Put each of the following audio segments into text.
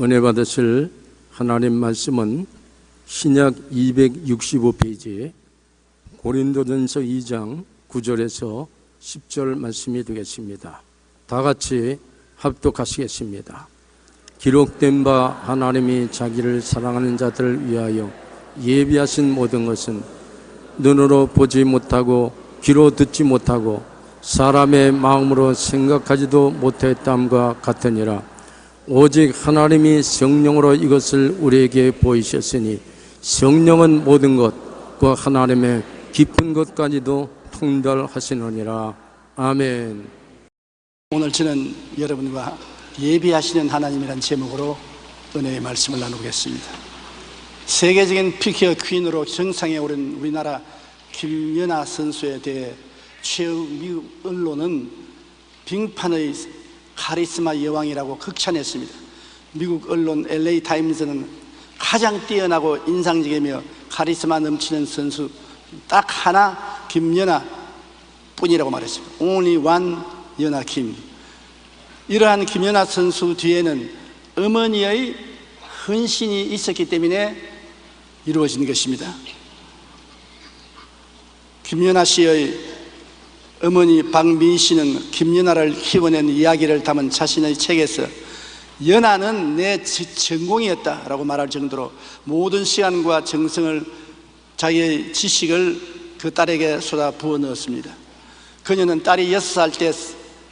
은혜 받으실 하나님 말씀은 신약 265페이지 고린도전서 2장 9절에서 10절 말씀이 되겠습니다. 다 같이 합독하시겠습니다. 기록된 바 하나님이 자기를 사랑하는 자들을 위하여 예비하신 모든 것은 눈으로 보지 못하고 귀로 듣지 못하고 사람의 마음으로 생각하지도 못했담과 같으니라. 오직 하나님이 성령으로 이것을 우리에게 보이셨으니 성령은 모든 것, 그 하나님의 깊은 것까지도 통달하시느니라. 아멘. 오늘 저는 여러분과 예비하시는 하나님이라는 제목으로 은혜의 말씀을 나누겠습니다. 세계적인 피겨 퀸으로 정상에 오른 우리나라 김연아 선수에 대해 최후 미국 언론은 빙판의 카리스마 여왕이라고 극찬했습니다. 미국 언론 LA 타임즈는 가장 뛰어나고 인상적이며 카리스마 넘치는 선수 딱 하나 김연아 뿐이라고 말했습니다. Only one 연아 김. 이러한 김연아 선수 뒤에는 어머니의 헌신이 있었기 때문에 이루어진 것입니다. 김연아 씨의 어머니 박민 씨는 김연아를 키워낸 이야기를 담은 자신의 책에서 연아는 내 전공이었다라고 말할 정도로 모든 시간과 정성을, 자기의 지식을 그 딸에게 쏟아 부어 넣었습니다. 그녀는 딸이 6살 때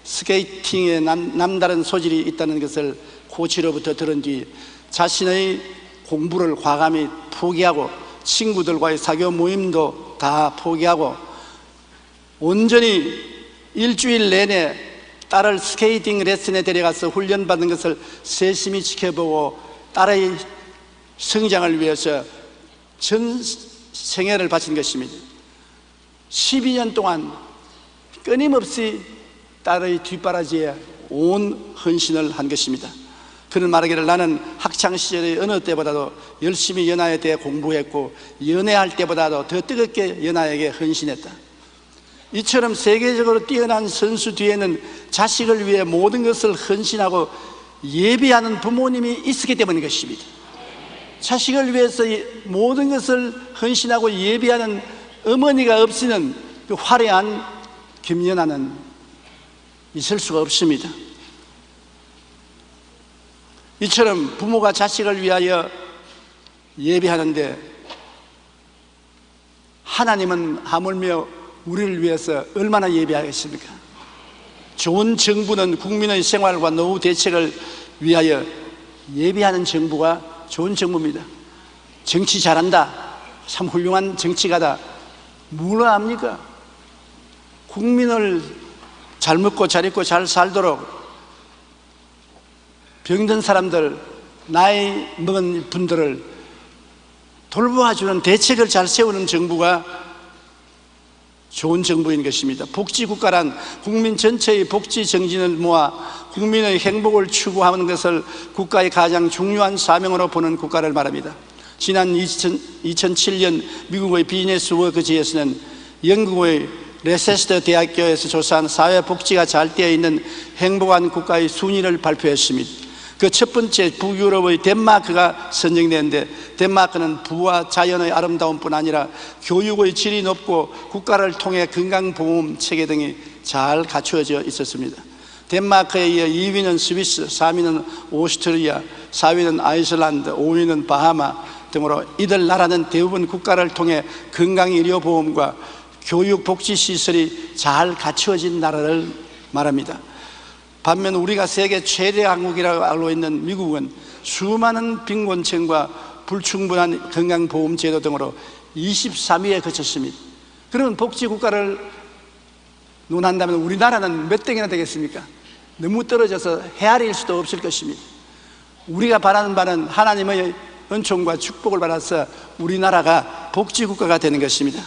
스케이팅에 남다른 소질이 있다는 것을 코치로부터 들은 뒤 자신의 공부를 과감히 포기하고 친구들과의 사교 모임도 다 포기하고 온전히 일주일 내내 딸을 스케이팅 레슨에 데려가서 훈련받는 것을 세심히 지켜보고 딸의 성장을 위해서 전 생애를 바친 것입니다. 12년 동안 끊임없이 딸의 뒷바라지에 온 헌신을 한 것입니다. 그는 말하기를 나는 학창시절의 어느 때보다도 열심히 연아에 대해 공부했고 연애할 때보다도 더 뜨겁게 연아에게 헌신했다. 이처럼 세계적으로 뛰어난 선수 뒤에는 자식을 위해 모든 것을 헌신하고 예비하는 부모님이 있었기 때문인 것입니다. 자식을 위해서 모든 것을 헌신하고 예비하는 어머니가 없이는 그 화려한 김연아는 있을 수가 없습니다. 이처럼 부모가 자식을 위하여 예비하는데 하나님은 하물며 우리를 위해서 얼마나 예비하겠습니까? 좋은 정부는 국민의 생활과 노후 대책을 위하여 예비하는 정부가 좋은 정부입니다. 정치 잘한다, 참 훌륭한 정치가다, 뭐라 합니까? 국민을 잘 먹고 잘 입고 잘 살도록 병든 사람들, 나이 먹은 분들을 돌보아주는 대책을 잘 세우는 정부가 좋은 정부인 것입니다. 복지국가란 국민 전체의 복지 정진을 모아 국민의 행복을 추구하는 것을 국가의 가장 중요한 사명으로 보는 국가를 말합니다. 지난 2007년 미국의 비즈니스 워크지에서는 영국의 레세스터 대학교에서 조사한 사회복지가 잘 되어 있는 행복한 국가의 순위를 발표했습니다. 그 첫 번째 북유럽의 덴마크가 선정되는데 덴마크는 부와 자연의 아름다움뿐 아니라 교육의 질이 높고 국가를 통해 건강보험 체계 등이 잘 갖추어져 있었습니다. 덴마크에 이어 2위는 스위스, 3위는 오스트리아, 4위는 아이슬란드, 5위는 바하마 등으로 이들 나라는 대부분 국가를 통해 건강의료보험과 교육복지시설이 잘 갖추어진 나라를 말합니다. 반면 우리가 세계 최대 강국이라고 알고 있는 미국은 수많은 빈곤층과 불충분한 건강보험제도 등으로 23위에 그쳤습니다. 그런 복지국가를 논한다면 우리나라는 몇 등이나 되겠습니까? 너무 떨어져서 헤아릴 수도 없을 것입니다. 우리가 바라는 바는 하나님의 은총과 축복을 받아서 우리나라가 복지국가가 되는 것입니다.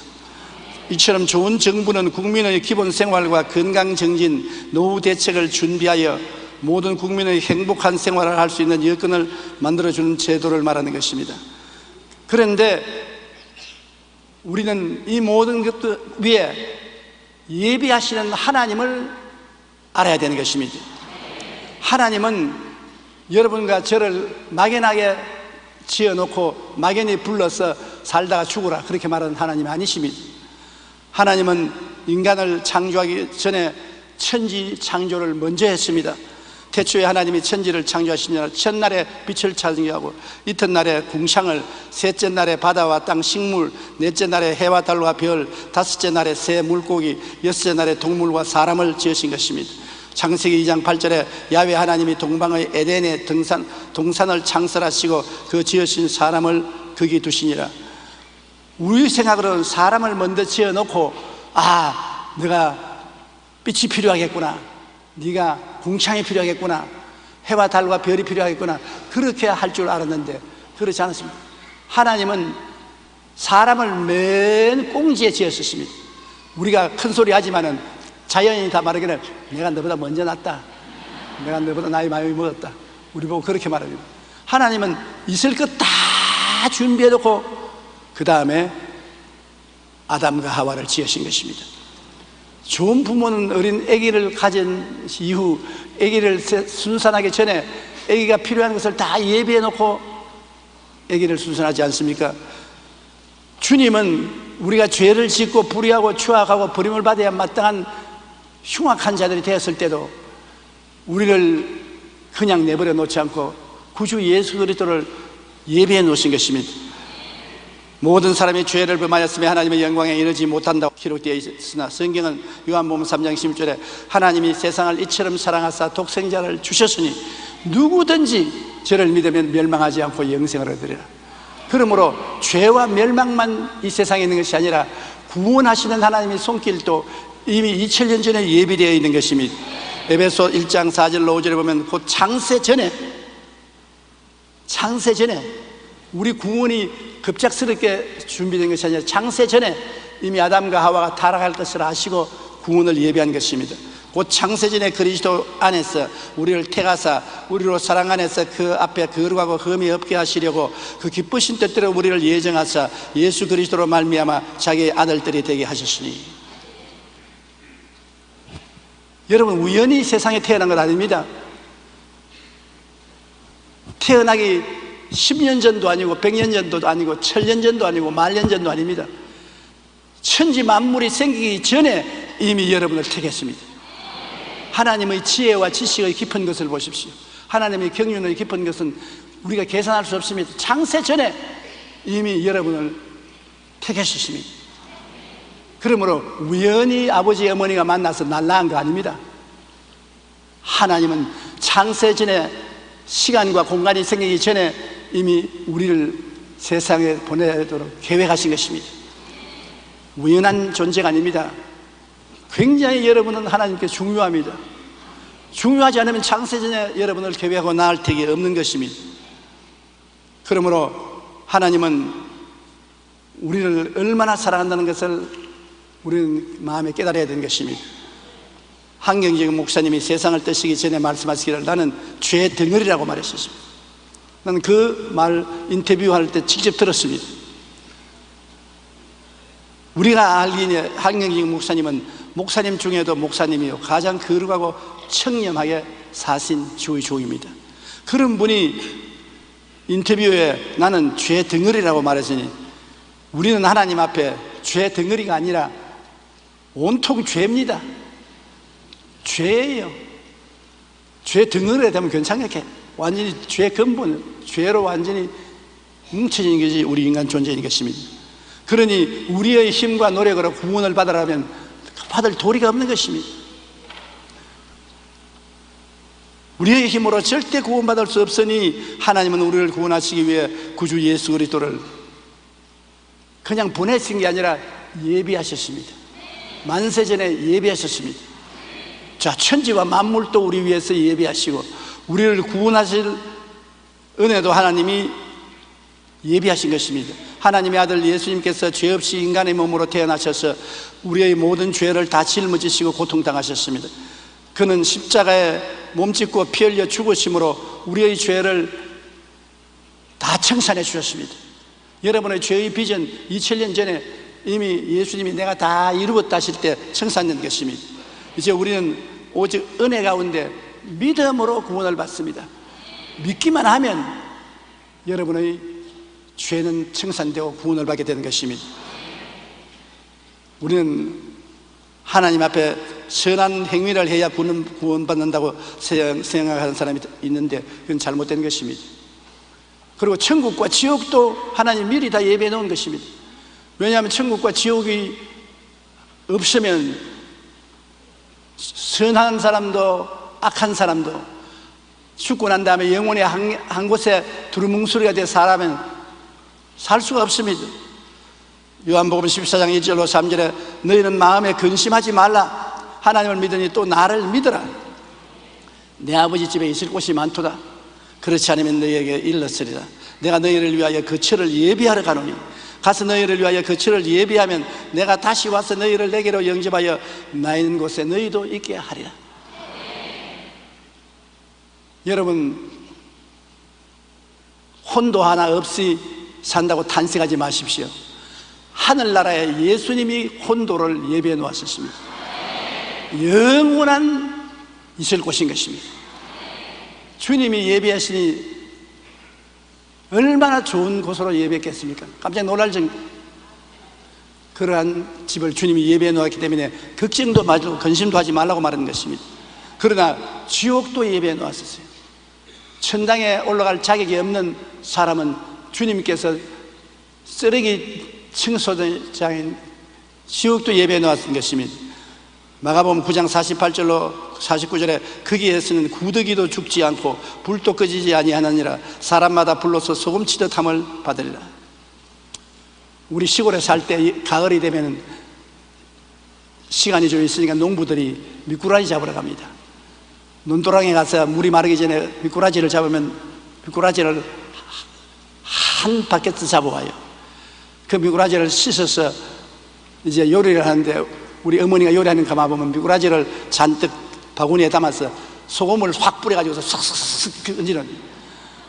이처럼 좋은 정부는 국민의 기본 생활과 건강 정진, 노후 대책을 준비하여 모든 국민의 행복한 생활을 할 수 있는 여건을 만들어주는 제도를 말하는 것입니다. 그런데 우리는 이 모든 것들 위에 예비하시는 하나님을 알아야 되는 것입니다. 하나님은 여러분과 저를 막연하게 지어놓고 막연히 불러서 살다가 죽으라 그렇게 말하는 하나님이 아니십니다. 하나님은 인간을 창조하기 전에 천지 창조를 먼저 했습니다. 태초에 하나님이 천지를 창조하시며 첫날에 빛을 창조하고 이튿날에 궁창을, 셋째 날에 바다와 땅 식물, 넷째 날에 해와 달과 별, 다섯째 날에 새 물고기, 여섯째 날에 동물과 사람을 지으신 것입니다. 창세기 2장 8절에 야훼 하나님이 동방의 에덴의 동산을 창설하시고 그 지으신 사람을 거기 두시니라. 우리 생각으로는 사람을 먼저 지어놓고 네가 빛이 필요하겠구나, 네가 궁창이 필요하겠구나, 해와 달과 별이 필요하겠구나 그렇게 할 줄 알았는데 그렇지 않았습니다. 하나님은 사람을 맨 꽁지에 지었습니다. 우리가 큰 소리 하지만은 자연인이 다 말하기는 내가 너보다 먼저 났다, 내가 너보다 나이 많이 먹었다, 우리 보고 그렇게 말합니다. 하나님은 있을 것 다 준비해놓고 그 다음에 아담과 하와를 지으신 것입니다. 좋은 부모는 어린 아기를 가진 이후 아기를 순산하기 전에 아기가 필요한 것을 다 예비해 놓고 아기를 순산하지 않습니까? 주님은 우리가 죄를 짓고 불의하고 추악하고 버림을 받아야 마땅한 흉악한 자들이 되었을 때도 우리를 그냥 내버려 놓지 않고 구주 예수 그리스도를 예비해 놓으신 것입니다. 모든 사람이 죄를 범하였으며 하나님의 영광에 이르지 못한다고 기록되어 있으나 성경은 요한복음 3장 16절에 하나님이 세상을 이처럼 사랑하사 독생자를 주셨으니 누구든지 저를 믿으면 멸망하지 않고 영생을 얻으리라. 그러므로 죄와 멸망만 이 세상에 있는 것이 아니라 구원하시는 하나님의 손길도 이미 2000년 전에 예비되어 있는 것입니다. 에베소 1장 4절로 5절에 보면 곧 창세 전에 우리 구원이 급작스럽게 준비된 것이 아니라 창세 전에 이미 아담과 하와가 타락할 것을 아시고 구원을 예비한 것입니다. 곧 창세 전에 그리스도 안에서 우리를 택하사 우리로 사랑 안에서 그 앞에 거룩하고 흠이 없게 하시려고 그 기쁘신 뜻대로 우리를 예정하사 예수 그리스도로 말미암아 자기의 아들들이 되게 하셨으니. 여러분, 우연히 세상에 태어난 것 아닙니다. 태어나기 10년 전도 아니고 100년 전도 아니고 1000년 전도 아니고 10,000년 전도 아닙니다. 천지 만물이 생기기 전에 이미 여러분을 택했습니다. 하나님의 지혜와 지식의 깊은 것을 보십시오. 하나님의 경륜의 깊은 것은 우리가 계산할 수 없습니다. 창세 전에 이미 여러분을 택하셨습니다. 그러므로 우연히 아버지 어머니가 만나서 날라간 거 아닙니다. 하나님은 창세 전에 시간과 공간이 생기기 전에 이미 우리를 세상에 보내도록 계획하신 것입니다. 우연한 존재가 아닙니다. 굉장히 여러분은 하나님께 중요합니다. 중요하지 않으면 창세 전에 여러분을 계획하고 낳을 택이 없는 것입니다. 그러므로 하나님은 우리를 얼마나 사랑한다는 것을 우리는 마음에 깨달아야 되는 것입니다. 한경직 목사님이 세상을 떠시기 전에 말씀하시기를 나는 죄 덩어리라고 말했었습니다. 나는 그 말 인터뷰할 때 직접 들었습니다. 우리가 알기에 한경직 목사님은 목사님 중에도 목사님이요 가장 거룩하고 청렴하게 사신 주의 종입니다. 그런 분이 인터뷰에 나는 죄 덩어리라고 말했으니 우리는 하나님 앞에 죄 덩어리가 아니라 온통 죄입니다. 죄예요. 죄 덩어리가 되면 괜찮게 완전히 죄 근본, 죄로 완전히 뭉쳐진 것이 우리 인간 존재인 것입니다. 그러니 우리의 힘과 노력으로 구원을 받으라면 받을 도리가 없는 것입니다. 우리의 힘으로 절대 구원받을 수 없으니 하나님은 우리를 구원하시기 위해 구주 예수 그리스도를 그냥 보내신 게 아니라 예비하셨습니다. 만세전에 예비하셨습니다. 자, 천지와 만물도 우리 위해서 예비하시고 우리를 구원하실 은혜도 하나님이 예비하신 것입니다. 하나님의 아들 예수님께서 죄 없이 인간의 몸으로 태어나셔서 우리의 모든 죄를 다 짊어지시고 고통당하셨습니다. 그는 십자가에 몸짓고 피 흘려 죽으심으로 우리의 죄를 다 청산해 주셨습니다. 여러분의 죄의 빚은 2000년 전에 이미 예수님이 내가 다 이루었다 하실 때 청산된 것입니다. 이제 우리는 오직 은혜 가운데 믿음으로 구원을 받습니다. 믿기만 하면 여러분의 죄는 청산되고 구원을 받게 되는 것입니다. 우리는 하나님 앞에 선한 행위를 해야 구원받는다고 생각하는 사람이 있는데 그건 잘못된 것입니다. 그리고 천국과 지옥도 하나님 미리 다 예배해 놓은 것입니다. 왜냐하면 천국과 지옥이 없으면 선한 사람도 악한 사람도 죽고 난 다음에 영원히 한 곳에 두루뭉술이가 돼 살아면 살 수가 없습니다. 요한복음 14장 1절로 3절에 너희는 마음에 근심하지 말라. 하나님을 믿으니 또 나를 믿어라. 내 아버지 집에 있을 곳이 많도다. 그렇지 않으면 너희에게 일렀으리라. 내가 너희를 위하여 거처를 예비하러 가노니 가서 너희를 위하여 거처를 예비하면 내가 다시 와서 너희를 내게로 영접하여 나 있는 곳에 너희도 있게 하리라. 여러분, 혼도 하나 없이 산다고 탄식하지 마십시오. 하늘나라에 예수님이 혼도를 예비해 놓았었습니다. 영원한 있을 곳인 것입니다. 주님이 예비하시니 얼마나 좋은 곳으로 예배했겠습니까? 깜짝 놀랄 정도. 그러한 집을 주님이 예배해 놓았기 때문에 걱정도 말고 근심도 하지 말라고 말하는 것입니다. 그러나 지옥도 예배해 놓았었어요. 천당에 올라갈 자격이 없는 사람은 주님께서 쓰레기 청소장인 지옥도 예배해 놓았던 것입니다. 마가복음 9장 48절로 49절에 거기에서는 구더기도 죽지 않고 불도 꺼지지 아니하느니라. 사람마다 불로서 소금치듯 함을 받으리라. 우리 시골에 살 때 가을이 되면 시간이 좀 있으니까 농부들이 미꾸라지 잡으러 갑니다. 논두렁에 가서 물이 마르기 전에 미꾸라지를 잡으면 미꾸라지를 한 바퀴 잡아와요. 그 미꾸라지를 씻어서 이제 요리를 하는데 우리 어머니가 요리하는 가만 보면 미꾸라지를 잔뜩 바구니에 담아서 소금을 확 뿌려가지고서 싹싹싹 얹는.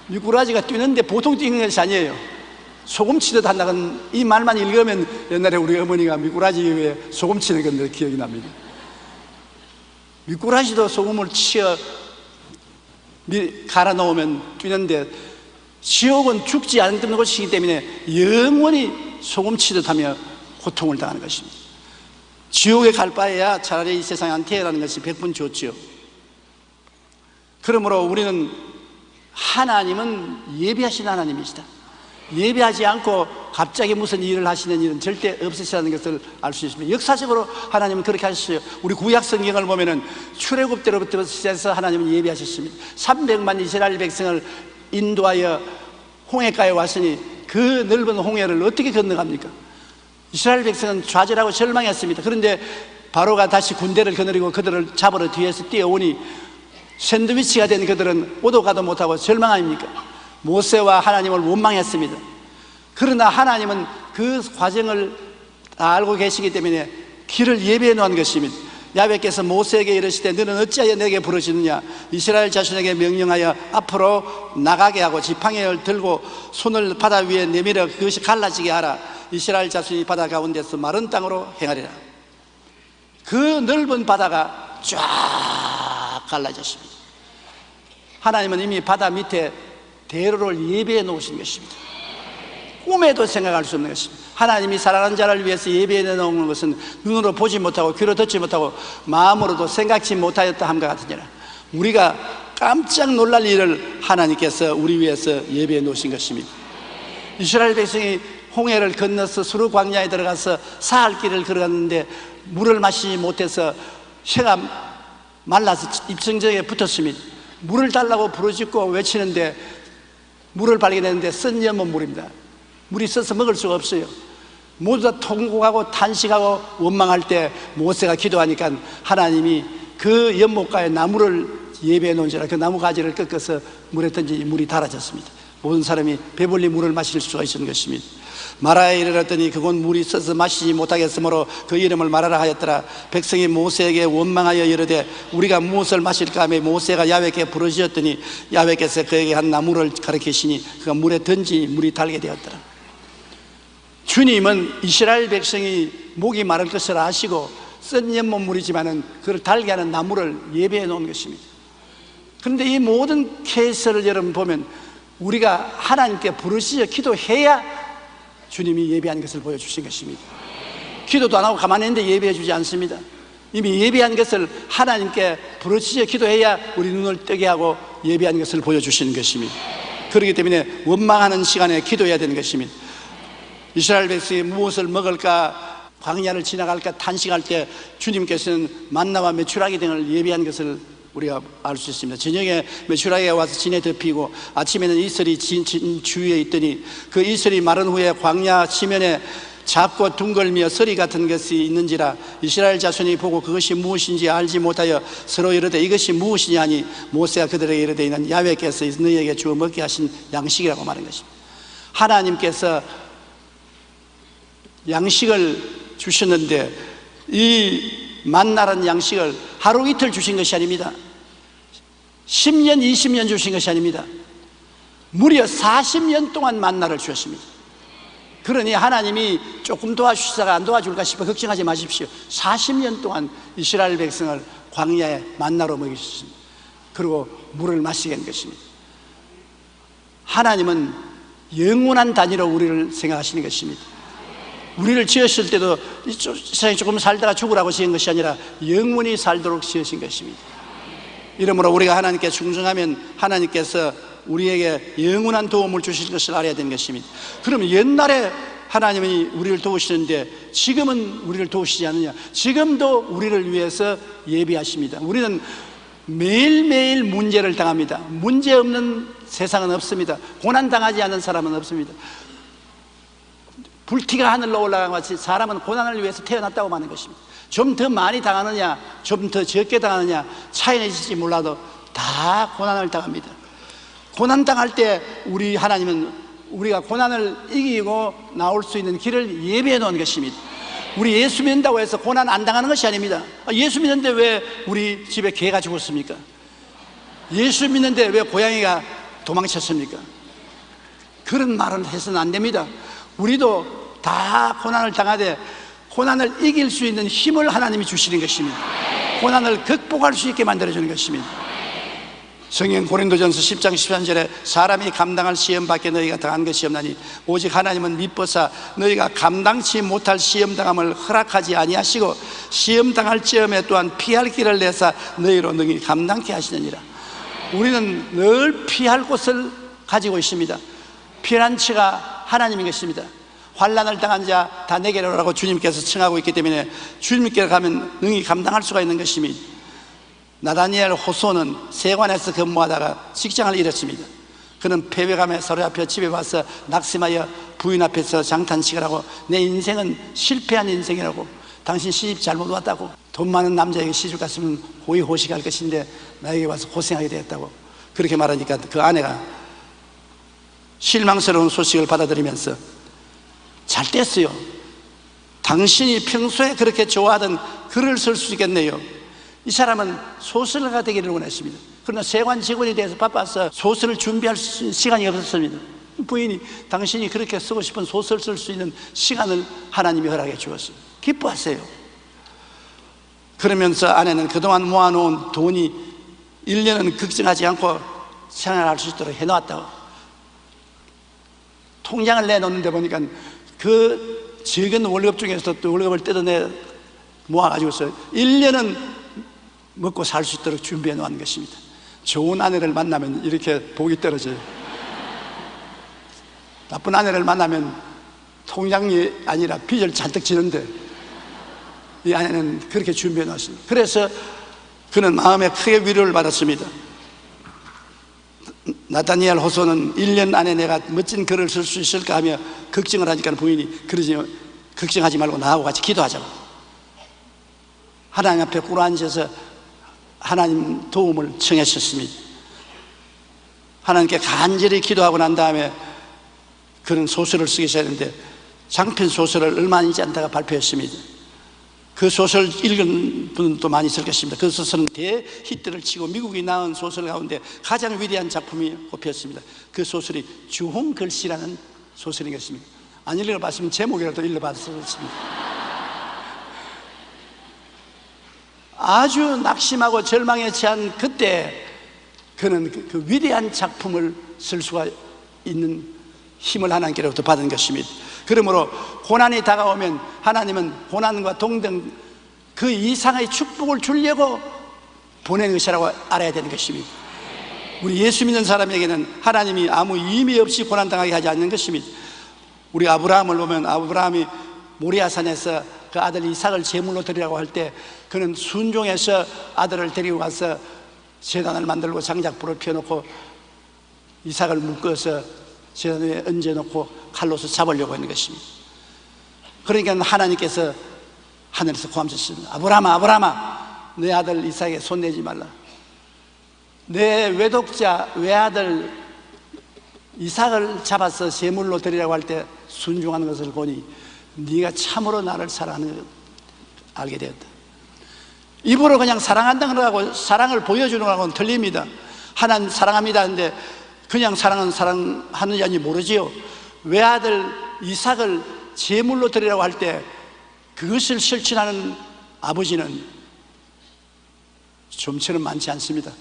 미꾸라지가 뛰는데 보통 뛰는 것이 아니에요. 소금 치듯 한다는 이 말만 읽으면 옛날에 우리 어머니가 미꾸라지 위에 소금 치는 건데 기억이 납니다. 미꾸라지도 소금을 치어 갈아 놓으면 뛰는데 지옥은 죽지 않는 곳이기 때문에 영원히 소금 치듯 하며 고통을 당하는 것입니다. 지옥에 갈 바에야 차라리 이 세상에 안 태어나는 것이 100번 좋지요. 그러므로 우리는 하나님은 예비하신 하나님이시다. 예비하지 않고 갑자기 무슨 일을 하시는 일은 절대 없으시다는 것을 알 수 있습니다. 역사적으로 하나님은 그렇게 하셨어요. 우리 구약 성경을 보면은 출애굽 때로부터 시작해서 하나님은 예비하셨습니다. 300만 이스라엘 백성을 인도하여 홍해가에 왔으니 그 넓은 홍해를 어떻게 건너갑니까? 이스라엘 백성은 좌절하고 절망했습니다. 그런데 바로가 다시 군대를 거느리고 그들을 잡으러 뒤에서 뛰어오니 샌드위치가 된 그들은 오도 가도 못하고 절망 아닙니까? 모세와 하나님을 원망했습니다. 그러나 하나님은 그 과정을 다 알고 계시기 때문에 길을 예비해 놓은 것입니다. 야훼께서 모세에게 이르시되 너는 어찌하여 내게 부르시느냐? 이스라엘 자손에게 명령하여 앞으로 나가게 하고 지팡이를 들고 손을 바다 위에 내밀어 그것이 갈라지게 하라. 이스라엘 자손이 바다 가운데서 마른 땅으로 행하리라. 그 넓은 바다가 쫙 갈라졌습니다. 하나님은 이미 바다 밑에 대로를 예배해 놓으신 것입니다. 꿈에도 생각할 수 없는 것입니다. 하나님이 사랑하는 자를 위해서 예배해 놓은 것은 눈으로 보지 못하고 귀로 듣지 못하고 마음으로도 생각지 못하였다 함과 같으니라. 우리가 깜짝 놀랄 일을 하나님께서 우리 위해서 예배해 놓으신 것입니다. 이스라엘 백성이 홍해를 건너서 수르 광야에 들어가서 사할 길을 걸어갔는데 물을 마시지 못해서 쇠가 말라서 입성정에 붙었습니다. 물을 달라고 부르짖고 외치는데 물을 발견했는데 쓴 연못 물입니다. 물이 써서 먹을 수가 없어요. 모두 다 통곡하고 탄식하고 원망할 때 모세가 기도하니까 하나님이 그 연못가에 나무를 예배해 놓은지라 그 나무 가지를 꺾어서 물에 던지니 물이 달아졌습니다. 모든 사람이 배불리 물을 마실 수가 있는 것입니다. 마라에 이르렀더니 그곳 물이 써서 마시지 못하겠으므로 그 이름을 마라라 하였더라. 백성이 모세에게 원망하여 이르되 우리가 무엇을 마실까 하며 모세가 야훼께 부르짖었더니 야훼께서 그에게 한 나무를 가리키시니 그가 물에 던지니 물이 달게 되었더라. 주님은 이스라엘 백성이 목이 마를 것을 아시고 쓴 연못 물이지만은 그를 달게 하는 나무를 예배해 놓은 것입니다. 그런데 이 모든 케이스를 여러분 보면 우리가 하나님께 부르짖어 기도해야 주님이 예배한 것을 보여주신 것입니다. 기도도 안 하고 가만히 있는데 예배해 주지 않습니다. 이미 예배한 것을 하나님께 부르짖어 기도해야 우리 눈을 뜨게 하고 예배한 것을 보여주시는 것입니다. 그렇기 때문에 원망하는 시간에 기도해야 되는 것입니다. 이스라엘 백성이 무엇을 먹을까, 광야를 지나갈까 탄식할 때 주님께서는 만나와 메추라기 등을 예비한 것을 우리가 알 수 있습니다. 저녁에 메추라기가 와서 진에 덮이고 아침에는 이슬이 진 주위에 있더니 그 이슬이 마른 후에 광야 지면에 작고 둥글며 서리 같은 것이 있는지라 이스라엘 자손이 보고 그것이 무엇인지 알지 못하여 서로 이르되 이것이 무엇이냐 하니 모세가 그들에게 이르되 이는 야훼께서 너희에게 주어 먹게 하신 양식이라고 말한 것입니다. 하나님께서 양식을 주셨는데 이 만나라는 양식을 하루 이틀 주신 것이 아닙니다. 10년 20년 주신 것이 아닙니다. 무려 40년 동안 만나를 주셨습니다. 그러니 하나님이 조금 도와주시다가 안 도와줄까 싶어 걱정하지 마십시오. 40년 동안 이스라엘 백성을 광야에 만나로 먹이셨습니다. 그리고 물을 마시게 한 것입니다. 하나님은 영원한 단위로 우리를 생각하시는 것입니다. 우리를 지었을 때도 세상에 조금 살다가 죽으라고 지은 것이 아니라 영원히 살도록 지으신 것입니다. 이러므로 우리가 하나님께 충성하면 하나님께서 우리에게 영원한 도움을 주실 것을 알아야 되는 것입니다. 그러면 옛날에 하나님이 우리를 도우시는데 지금은 우리를 도우시지 않느냐? 지금도 우리를 위해서 예비하십니다. 우리는 매일매일 문제를 당합니다. 문제 없는 세상은 없습니다. 고난당하지 않는 사람은 없습니다. 불티가 하늘로 올라간 것 같이 사람은 고난을 위해서 태어났다고 하는 것입니다. 좀 더 많이 당하느냐 좀 더 적게 당하느냐 차이는 있을지 몰라도 다 고난을 당합니다. 고난당할 때 우리 하나님은 우리가 고난을 이기고 나올 수 있는 길을 예비해 놓은 것입니다. 우리 예수 믿는다고 해서 고난 안 당하는 것이 아닙니다. 예수 믿는데 왜 우리 집에 개가 죽었습니까? 예수 믿는데 왜 고양이가 도망쳤습니까? 그런 말은 해서는 안 됩니다. 우리도 다 고난을 당하되 고난을 이길 수 있는 힘을 하나님이 주시는 것입니다. 고난을 극복할 수 있게 만들어주는 것입니다. 성경 고린도전서 10장 13절에 사람이 감당할 시험 밖에 너희가 당한 것이 없나니 오직 하나님은 미뻐사 너희가 감당치 못할 시험 당함을 허락하지 아니하시고 시험 당할 즈음에 또한 피할 길을 내사 너희로 능히 감당케 하시느니라. 우리는 늘 피할 곳을 가지고 있습니다. 피난처가 하나님인 것입니다. 환난을 당한 자 다 내게로 오라고 주님께서 청하고 있기 때문에 주님께 가면 능히 감당할 수가 있는 것입니다. 나다니엘 호소는 세관에서 근무하다가 직장을 잃었습니다. 그는 패배감에 사로잡혀 집에 와서 낙심하여 부인 앞에서 장탄식을 하고 내 인생은 실패한 인생이라고, 당신 시집 잘못 왔다고, 돈 많은 남자에게 시집 갔으면 호의호식할 것인데 나에게 와서 고생하게 되었다고 그렇게 말하니까 그 아내가 실망스러운 소식을 받아들이면서 잘 됐어요. 당신이 평소에 그렇게 좋아하던 글을 쓸 수 있겠네요. 이 사람은 소설가가 되기를 원했습니다. 그러나 세관 직원이 돼서 바빠서 소설을 준비할 시간이 없었습니다. 부인이 당신이 그렇게 쓰고 싶은 소설 쓸 수 있는 시간을 하나님이 허락해 주었어요. 기뻐하세요. 그러면서 아내는 그동안 모아놓은 돈이 1년은 걱정하지 않고 생활할 수 있도록 해놓았다고. 통장을 내놓는데 보니까 그 적은 월급 중에서 또 월급을 뜯어내 모아가지고서 1년은 먹고 살 수 있도록 준비해 놓은 것입니다. 좋은 아내를 만나면 이렇게 복이 떨어져요. 나쁜 아내를 만나면 통장이 아니라 빚을 잔뜩 지는데 이 아내는 그렇게 준비해 놨습니다. 그래서 그는 마음에 크게 위로를 받았습니다. 나다니엘 호소는 1년 안에 내가 멋진 글을 쓸 수 있을까 하며 걱정을 하니까 부인이 그러지 걱정하지 말고 나하고 같이 기도하자고. 하나님 앞에 꿇어앉아서 하나님 도움을 청했었습니다. 하나님께 간절히 기도하고 난 다음에 그는 소설을 쓰기 시작했는데 장편 소설을 얼마 있지 않다가 발표했습니다. 그 소설 읽은 분도 많이 있을 것입니다. 그 소설은 대히트를 치고 미국이 낳은 소설 가운데 가장 위대한 작품이 꼽혔습니다. 그 소설이 주홍글씨라는 소설인 것입니다. 안 읽어봤으면 제목이라도 읽어봤습니다. 아주 낙심하고 절망에 처한 그때 그는 그 위대한 작품을 쓸 수가 있는 힘을 하나님께로부터 받은 것입니다. 그러므로 고난이 다가오면 하나님은 고난과 동등 그 이상의 축복을 주려고 보내는 것이라고 알아야 되는 것입니다. 우리 예수 믿는 사람에게는 하나님이 아무 의미 없이 고난당하게 하지 않는 것입니다. 우리 아브라함을 보면 아브라함이 모리아산에서 그 아들 이삭을 제물로 드리라고 할 때 그는 순종해서 아들을 데리고 가서 제단을 만들고 장작불을 피워놓고 이삭을 묶어서 제단 위에 얹어놓고 칼로서 잡으려고 하는 것입니다. 그러니까 하나님께서 하늘에서 고함쳤습니다. 아브라함아, 아브라함아, 내 아들 이삭에게 손내지 말라. 내 외독자 외아들 이삭을 잡아서 제물로 드리라고 할 때 순종하는 것을 보니 네가 참으로 나를 사랑하는 걸 알게 되었다. 입으로 그냥 사랑한다는 거하고 사랑을 보여주는 거하고는 틀립니다. 하나님 사랑합니다 하는데 그냥 사랑하는지 아닌지 모르지요. 외아들 이삭을 제물로 드리라고 할 때 그것을 실천하는 아버지는 좀처럼 많지 않습니다.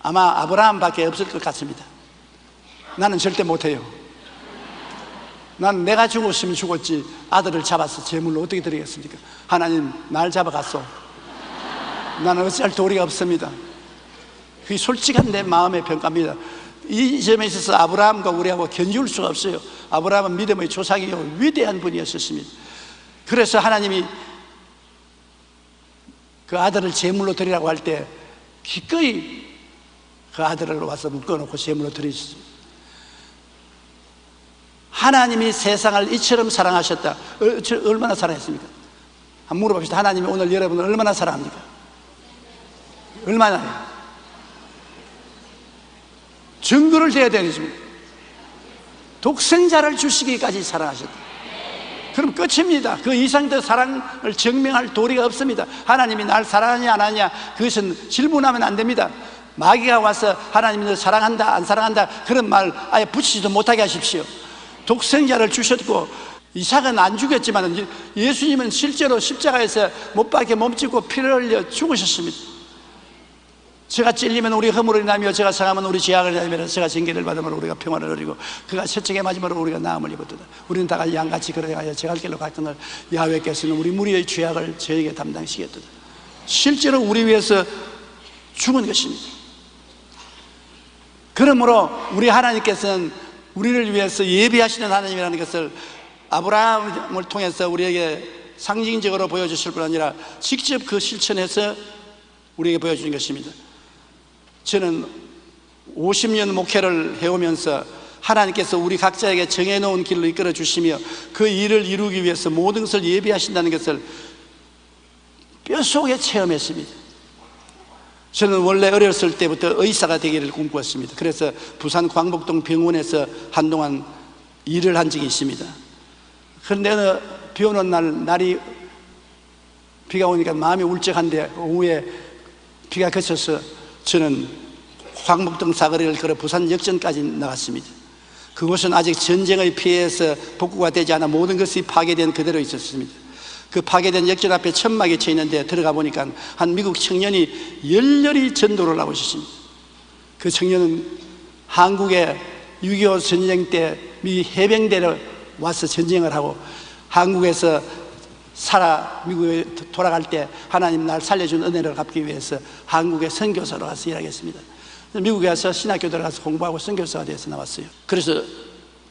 아마 아브라함밖에 없을 것 같습니다. 나는 절대 못해요. 난 내가 죽었으면 죽었지 아들을 잡아서 제물로 어떻게 드리겠습니까? 하나님 날 잡아갔소. 나는 어찌할 도리가 없습니다. 그게 솔직한 내 마음의 평가입니다. 이 점에 있어서 아브라함과 우리하고 견줄 수가 없어요. 아브라함은 믿음의 조상이요 위대한 분이었습니다. 그래서 하나님이 그 아들을 제물로 드리라고 할 때 기꺼이 그 아들을 와서 묶어놓고 제물로 드리셨습니다. 하나님이 세상을 이처럼 사랑하셨다. 얼마나 사랑했습니까? 한번 물어봅시다. 하나님이 오늘 여러분을 얼마나 사랑합니까? 얼마나요? 증거를 대야 되는 것입니다. 독생자를 주시기까지 사랑하셨다. 그럼 끝입니다. 그 이상 더 사랑을 증명할 도리가 없습니다. 하나님이 날 사랑하냐 안 하냐 그것은 질문하면 안 됩니다. 마귀가 와서 하나님이 너 사랑한다 안 사랑한다 그런 말 아예 붙이지도 못하게 하십시오. 독생자를 주셨고 이삭은 안 죽였지만 예수님은 실제로 십자가에서 못 박혀 몸짓고 피를 흘려 죽으셨습니다. 제가 찔리면 우리 허물을 인하며 제가 상하면 우리 죄악을 인하며 제가 징계를 받으면 우리가 평화를 누리고 그가 채찍에 맞으면 우리가 나음을 입었도다. 우리는 다 같이 양같이 걸어가야 제갈 길로 갔거늘 야훼께서는 우리 무리의 죄악을 저에게 담당시켰도다. 실제로 우리 위해서 죽은 것입니다. 그러므로 우리 하나님께서는 우리를 위해서 예비하시는 하나님이라는 것을 아브라함을 통해서 우리에게 상징적으로 보여주실 뿐 아니라 직접 그 실천해서 우리에게 보여주는 것입니다. 저는 50년 목회를 해오면서 하나님께서 우리 각자에게 정해놓은 길로 이끌어 주시며 그 일을 이루기 위해서 모든 것을 예비하신다는 것을 뼛속에 체험했습니다. 저는 원래 어렸을 때부터 의사가 되기를 꿈꾸었습니다. 그래서 부산 광복동 병원에서 한동안 일을 한 적이 있습니다. 그런데 어느 비 오는 날이 비가 오니까 마음이 울적한데 오후에 비가 그쳐서 저는 광복동 사거리를 걸어 부산 역전까지 나갔습니다. 그곳은 아직 전쟁의 피해에서 복구가 되지 않아 모든 것이 파괴된 그대로 있었습니다. 그 파괴된 역전 앞에 천막이 쳐 있는데 들어가 보니까 한 미국 청년이 열렬히 전도를 하고 있었습니다. 그 청년은 한국에 6.25 전쟁 때 미 해병대로 와서 전쟁을 하고 한국에서 미국에 돌아갈 때 하나님 날 살려준 은혜를 갚기 위해서 한국에 선교사로 와서 일하겠습니다. 미국에 와서 신학교 들어가서 공부하고 선교사가 돼서 나왔어요. 그래서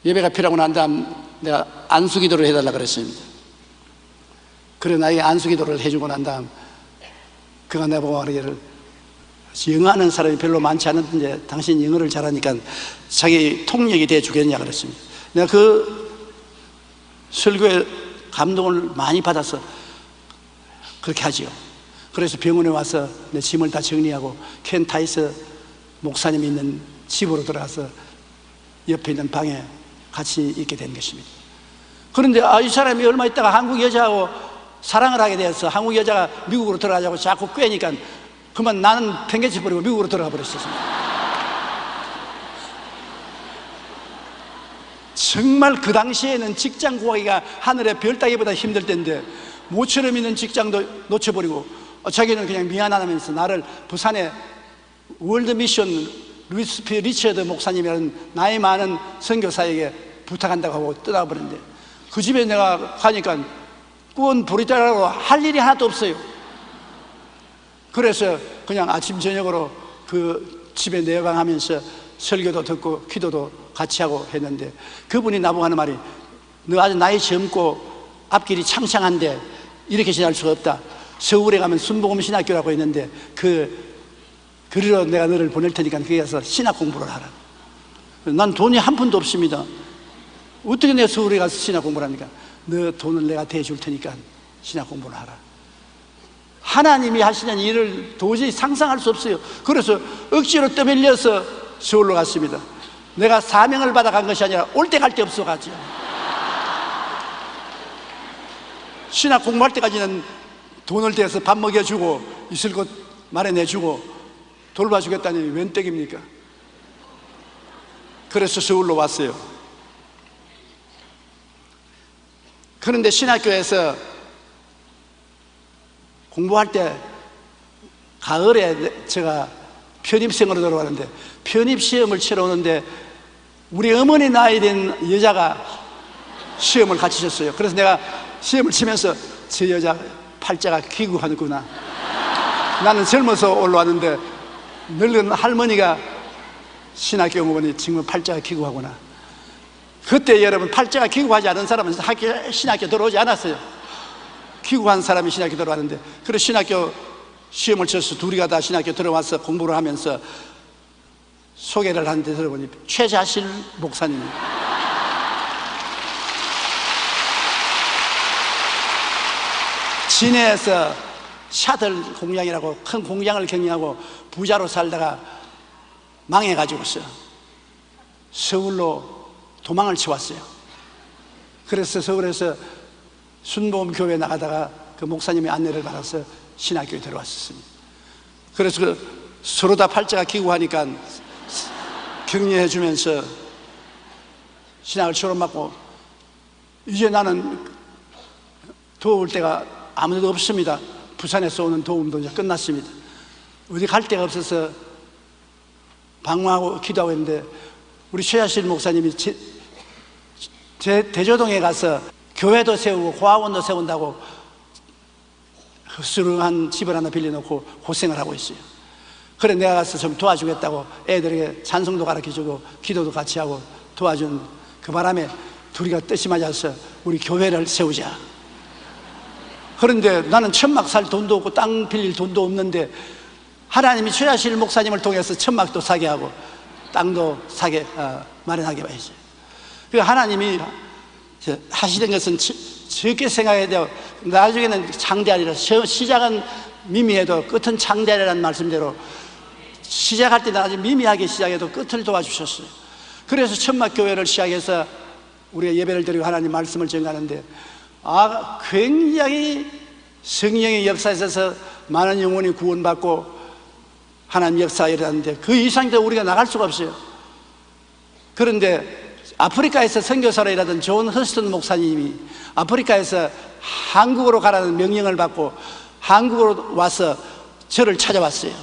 예배가 필요하고 난 다음 내가 안수기도를 해달라 그랬습니다. 그래 나에게 안수기도를 해주고 난 다음 그가 나보고 말하기를 영어하는 사람이 별로 많지 않은데 당신 영어를 잘하니까 자기 통역이 돼 주겠냐 그랬습니다. 내가 그 설교에 감동을 많이 받아서 그렇게 하지요. 그래서 병원에 와서 내 짐을 다 정리하고 켄 타이스 목사님이 있는 집으로 들어가서 옆에 있는 방에 같이 있게 된 것입니다. 그런데 이 사람이 얼마 있다가 한국 여자하고 사랑을 하게 되어서 한국 여자가 미국으로 들어가자고 자꾸 꿰니까 그만 나는 팽개쳐 버리고 미국으로 들어가 버렸습니다. 정말 그 당시에는 직장 구하기가 하늘의 별 따기보다 힘들 때인데 모처럼 있는 직장도 놓쳐버리고 자기는 그냥 미안하다면서 나를 부산에 월드 미션 루이스 P. 리처드 목사님이라는 나이 많은 선교사에게 부탁한다고 하고 떠나버렸는데, 그 집에 내가 가니까 구원 부리자라고 할 일이 하나도 없어요. 그래서 그냥 아침 저녁으로 그 집에 내려가면서 설교도 듣고 기도도 같이 하고 했는데, 그분이 나보고 하는 말이, 너 아주 나이 젊고 앞길이 창창한데 이렇게 지날 수가 없다. 서울에 가면 순복음 신학교라고 있는데 그리로 내가 너를 보낼 테니까 거기 가서 신학 공부를 하라. 난 돈이 한 푼도 없습니다. 어떻게 내가 서울에 가서 신학 공부를 합니까? 너 돈을 내가 대줄 테니까 신학 공부를 하라. 하나님이 하시는 일을 도저히 상상할 수 없어요. 그래서 억지로 떠밀려서 서울로 갔습니다. 내가 사명을 받아간 것이 아니라 올 때 갈 데 없어 가지. 신학 공부할 때까지는 돈을 대서 밥 먹여주고 있을 곳 마련해주고 돌봐주겠다니 웬 떡입니까? 그래서 서울로 왔어요. 그런데 신학교에서 공부할 때 가을에 제가 편입생으로 들어왔는데, 편입시험을 치러 오는데 우리 어머니 나이 된 여자가 시험을 같이 쳤어요. 그래서 내가 시험을 치면서 저 여자 팔자가 귀국하는구나. 나는 젊어서 올라왔는데 늙은 할머니가 신학교 공부하니 정말 팔자가 귀국하구나. 그때 여러분, 팔자가 귀국하지 않은 사람은 신학교 들어오지 않았어요. 귀국한 사람이 신학교 들어왔는데, 그래서 신학교 시험을 쳐서 둘이 다 신학교 들어와서 공부를 하면서 소개를 하는데 들어보니 최자실 목사님. 진해에서 샤들 공장이라고 큰 공장을 경영하고 부자로 살다가 망해가지고서 서울로 도망을 치웠어요. 그래서 서울에서 순복음 교회 나가다가 그 목사님의 안내를 받아서 신학교에 들어왔었습니다. 그래서 서로 다 팔자가 기구하니까 격려해 주면서 신학을 졸업받고, 이제 나는 도울 때가 아무데도 없습니다. 부산에서 오는 도움도 이제 끝났습니다. 어디 갈 데가 없어서 방황하고 기도하고 있는데, 우리 최자실 목사님이 제 대조동에 가서 교회도 세우고 고아원도 세운다고 흡수한 집을 하나 빌려놓고 고생을 하고 있어요. 그래 내가 가서 좀 도와주겠다고 애들에게 찬송도 가르쳐주고 기도도 같이 하고 도와준 그 바람에 둘이가 뜻이 맞아서 우리 교회를 세우자. 그런데 나는 천막 살 돈도 없고 땅 빌릴 돈도 없는데, 하나님이 최자실 목사님을 통해서 천막도 사게 하고 땅도 사게 마련하게 봐야지. 그러니까 하나님이 하시는 것은 적게 생각해야 돼요. 나중에는 창대하리라. 시작은 미미해도 끝은 창대하리라는 말씀대로 시작할 때는 아주 미미하게 시작해도 끝을 도와주셨어요. 그래서 천막교회를 시작해서 우리가 예배를 드리고 하나님 말씀을 전하는데, 굉장히 성령의 역사에 있어서 많은 영혼이 구원받고 하나님 역사가 일어났는데, 그 이상도 우리가 나갈 수가 없어요. 그런데 아프리카에서 선교사로 일하던 존 허스턴 목사님이 아프리카에서 한국으로 가라는 명령을 받고 한국으로 와서 저를 찾아왔어요.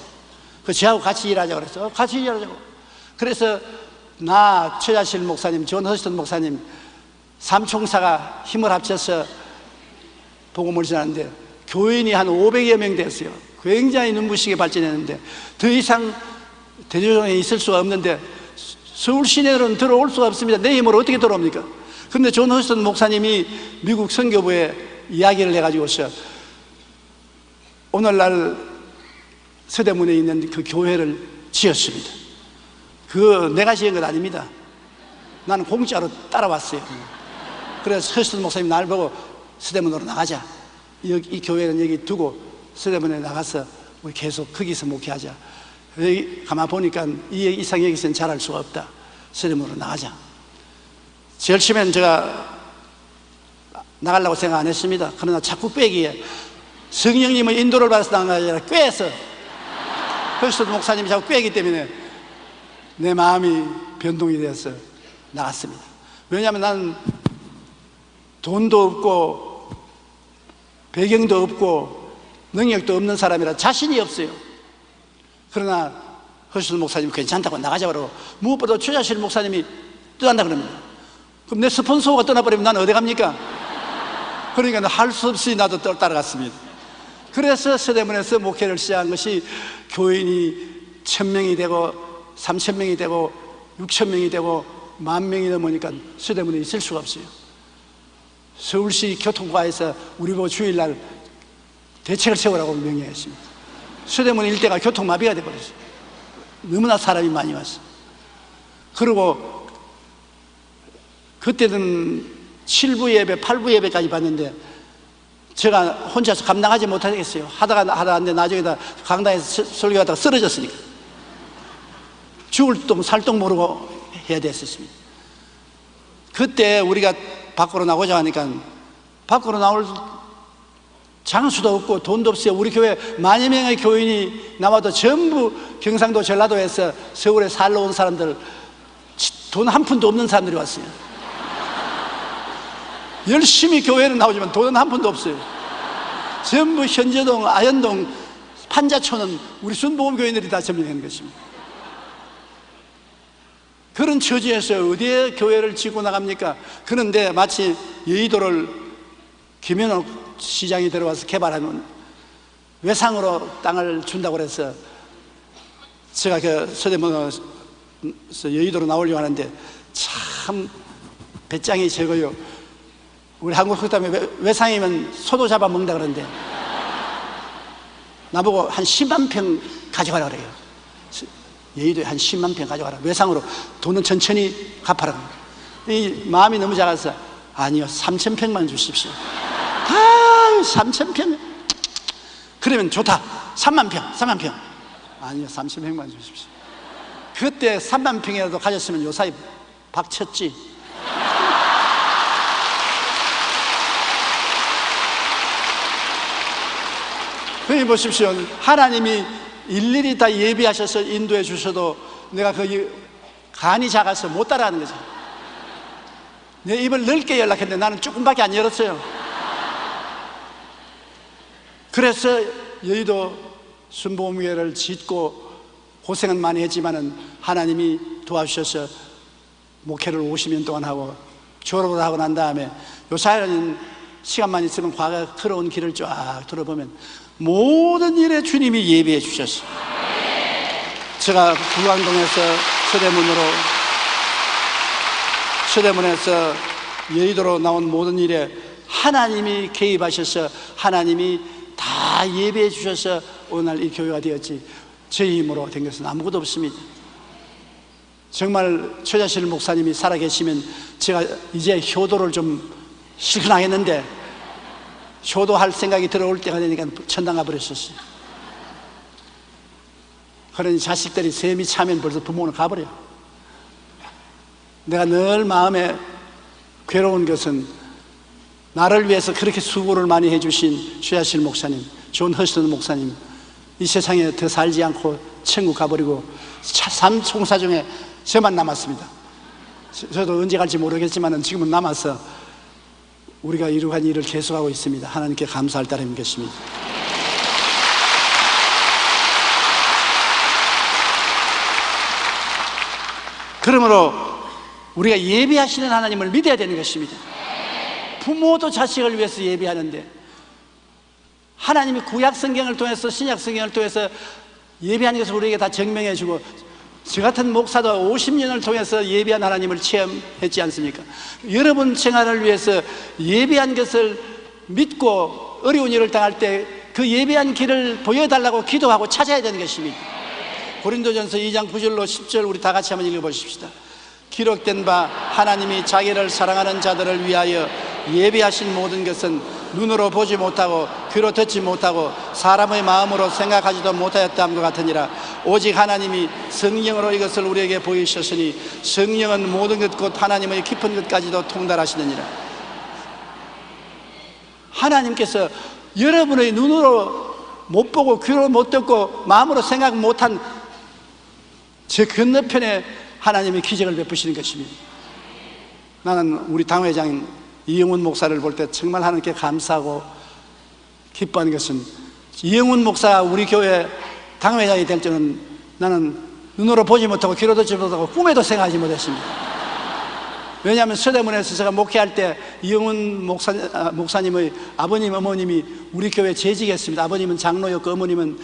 저하고 같이 일하자고 그랬어. 같이 일하자고. 그래서 나, 최자실 목사님, 존 허스턴 목사님, 삼총사가 힘을 합쳐서 복음을 전하는데 교인이 한 500여 명 됐어요. 굉장히 눈부시게 발전했는데, 더 이상 대조동에 있을 수가 없는데 서울 시내로는 들어올 수가 없습니다. 내 힘으로 어떻게 들어옵니까? 그런데 존 허스턴 목사님이 미국 선교부에 이야기를 해가지고서 오늘날 서대문에 있는 그 교회를 지었습니다. 그거 내가 지은 것 아닙니다. 나는 공짜로 따라왔어요. 그래서 허스턴 목사님이 날 보고 서대문으로 나가자. 이 교회는 여기 두고 서대문에 나가서 우리 계속 거기서 목회하자. 여기 가만 보니까 이 이상 여기서는 잘할 수가 없다. 서대문으로 나가자. 제일 처음에는 제가 나가려고 생각 안 했습니다. 그러나 자꾸 빼기에 성령님의 인도를 받아서 나간 게 아니라 꿰서 허스턴 목사님이 자꾸 꿰기 때문에 내 마음이 변동이 되어서 나갔습니다. 왜냐하면 나는 돈도 없고 배경도 없고 능력도 없는 사람이라 자신이 없어요. 그러나 허수는 목사님 괜찮다고 나가자 그러고, 무엇보다 최자실 목사님이 떠난다 그럽니다. 그럼 내 스폰서가 떠나버리면 난 어디 갑니까? 그러니까 할 수 없이 나도 따라갔습니다. 그래서 서대문에서 목회를 시작한 것이 교인이 1000명이 되고 3000명이 되고 6000명이 되고 10,000명이 넘으니까 서대문에 있을 수가 없어요. 서울시 교통과에서 우리 보고 주일날 대책을 세우라고 명령했습니다. 서대문 일대가 교통마비가 되어버렸어요. 너무나 사람이 많이 왔어요. 그리고 그때는 7부 예배, 8부 예배까지 봤는데 제가 혼자서 감당하지 못하겠어요. 하다가 나중에 강당에서 설교하다가 쓰러졌으니까 죽을 똥 살똥 모르고 해야 됐었습니다. 그때 우리가 밖으로 나오자 하니까 밖으로 나올 장수도 없고 돈도 없어요. 우리 교회 10,000여 명의 교인이 나와도 전부 경상도 전라도에서 서울에 살러 온 사람들, 돈 한 푼도 없는 사람들이 왔어요. 열심히 교회는 나오지만 돈은 한 푼도 없어요. 전부 현재동, 아현동, 판자촌은 우리 순복음 교인들이 다 점령한 것입니다. 그런 처지에서 어디에 교회를 짓고 나갑니까? 그런데 마치 여의도를 김현옥 시장이 들어와서 개발하는 외상으로 땅을 준다고 그래서 제가 그 서대문에서 여의도로 나오려고 하는데 참 배짱이 적어요. 우리 한국 그다음에 외상이면 소도 잡아 먹는다 그러는데 나보고 한 10만 평 가져가라 그래요. 여의도에 한 10만 평 가져가라. 외상으로 돈은 천천히 갚아라. 이 마음이 너무 작아서 아니요, 3,000평만 주십시오. 3,000평? 그러면 좋다. 3만 평. 아니요, 3,000평만 주십시오. 그때 3만 평이라도 가졌으면 요사이 박쳤지. 여기 보십시오. 하나님이 일일이 다 예비하셔서 인도해 주셔도 내가 거기 간이 작아서 못 따라가는 거죠. 내 입을 넓게 열락했는데 나는 조금밖에 안 열었어요. 그래서 여의도 순복음교회를 짓고 고생은 많이 했지만은 하나님이 도와주셔서 목회를 50년 동안 하고 졸업을 하고 난 다음에 요사이는 시간만 있으면 과거 걸어온 길을 쫙 돌아보면 모든 일에 주님이 예비해 주셨어요. 제가 부광동에서 서대문에서 여의도로 나온 모든 일에 하나님이 개입하셔서 하나님이 다 예비해 주셔서 오늘 이 교회가 되었지 제 힘으로 된 것은 아무것도 없습니다. 정말 최자실 목사님이 살아계시면 제가 이제 효도를 좀 실천하겠는데 효도할 생각이 들어올 때가 되니까 천당 가버렸었어요. 그러니 자식들이 셈이 차면 벌써 부모는 가버려요. 내가 늘 마음에 괴로운 것은 나를 위해서 그렇게 수고를 많이 해주신 최자실 목사님, 존 허스턴 목사님, 이 세상에 더 살지 않고 천국 가버리고 삶 총사 중에 저만 남았습니다. 저도 언제 갈지 모르겠지만 지금은 남아서 우리가 이룩한 일을 계속하고 있습니다. 하나님께 감사할 따름인 것입니다. 그러므로 우리가 예비하시는 하나님을 믿어야 되는 것입니다. 부모도 자식을 위해서 예비하는데 하나님이 구약 성경을 통해서 신약 성경을 통해서 예비하는 것을 우리에게 다 증명해 주고 저 같은 목사도 50년을 통해서 예비한 하나님을 체험했지 않습니까? 여러분 생활을 위해서 예비한 것을 믿고 어려운 일을 당할 때 그 예비한 길을 보여달라고 기도하고 찾아야 되는 것입니다. 고린도전서 2장 9절로 10절 우리 다 같이 한번 읽어보십시다. 기록된 바 하나님이 자기를 사랑하는 자들을 위하여 예비하신 모든 것은 눈으로 보지 못하고 귀로 듣지 못하고 사람의 마음으로 생각하지도 못하였다함과 같으니라. 오직 하나님이 성령으로 이것을 우리에게 보이셨으니 성령은 모든 것 곧 하나님의 깊은 것까지도 통달하시느니라. 하나님께서 여러분의 눈으로 못 보고 귀로 못 듣고 마음으로 생각 못한 제 건너편에 하나님의 기적을 베푸시는 것입니다. 나는 우리 당회장 이영훈 목사를 볼 때 정말 하나님께 감사하고 기뻐하는 것은 이영훈 목사가 우리 교회 당회장이 될 줄은 나는 눈으로 보지 못하고 귀로 듣지 못하고 꿈에도 생각하지 못했습니다. 왜냐하면 서대문에서 제가 목회할 때 이영훈 목사님의 아버님, 어머님이 우리 교회 재직했습니다. 아버님은 장로였고 어머님은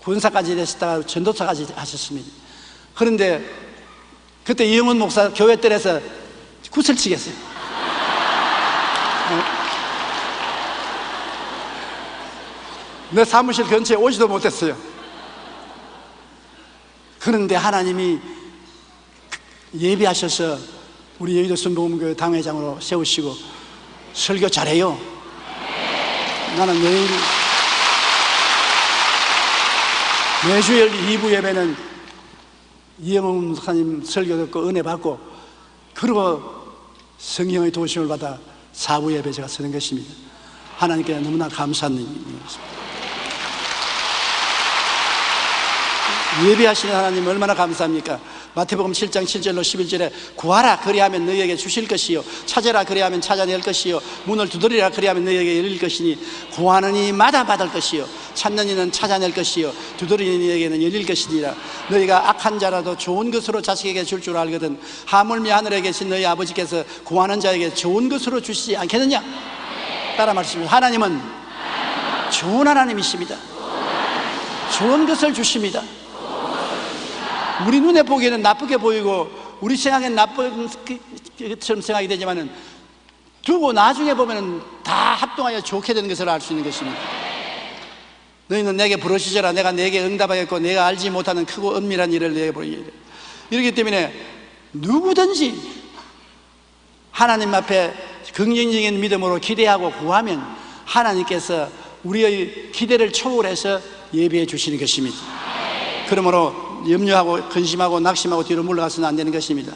군사까지 됐다가 전도사까지 하셨습니다. 그런데 그때 이영훈 목사 교회 뜰에서 구슬치겠어요. 내 사무실 근처에 오지도 못했어요. 그런데 하나님이 예비하셔서 우리 여의도 순복음교회 당회장으로 세우시고 설교 잘해요. 나는 매주일 2부 예배는 이영훈 목사님 설교 듣고 은혜 받고, 그리고 성령의 도우심을 받아 4부 예배 제가 서는 것입니다. 하나님께 너무나 감사한 일입니다. 예비하시는 하나님 얼마나 감사합니까? 마태복음 7장 7절로 11절에 구하라 그리하면 너희에게 주실 것이요 찾으라 그리하면 찾아낼 것이요 문을 두드리라 그리하면 너희에게 열릴 것이니 구하는 이마다 받을 것이요 찾는 이는 찾아낼 것이요 두드리는 이에게는 열릴 것이니라. 너희가 악한 자라도 좋은 것으로 자식에게 줄 줄 알거든 하물며 하늘에 계신 너희 아버지께서 구하는 자에게 좋은 것으로 주시지 않겠느냐? 따라 말씀입니다. 하나님은 좋은 하나님이십니다. 좋은 것을 주십니다. 우리 눈에 보기에는 나쁘게 보이고 우리 생각엔 나쁜 것처럼 생각이 되지만은 두고 나중에 보면은 다 합동하여 좋게 되는 것을 알 수 있는 것입니다. 너희는 내게 부르시더라 내가 내게 응답하겠고 내가 알지 못하는 크고 은밀한 일을 내게 보이리라. 이렇기 때문에 누구든지 하나님 앞에 긍정적인 믿음으로 기대하고 구하면 하나님께서 우리의 기대를 초월해서 예비해 주시는 것입니다. 그러므로 염려하고 근심하고 낙심하고 뒤로 물러가서는 안 되는 것입니다.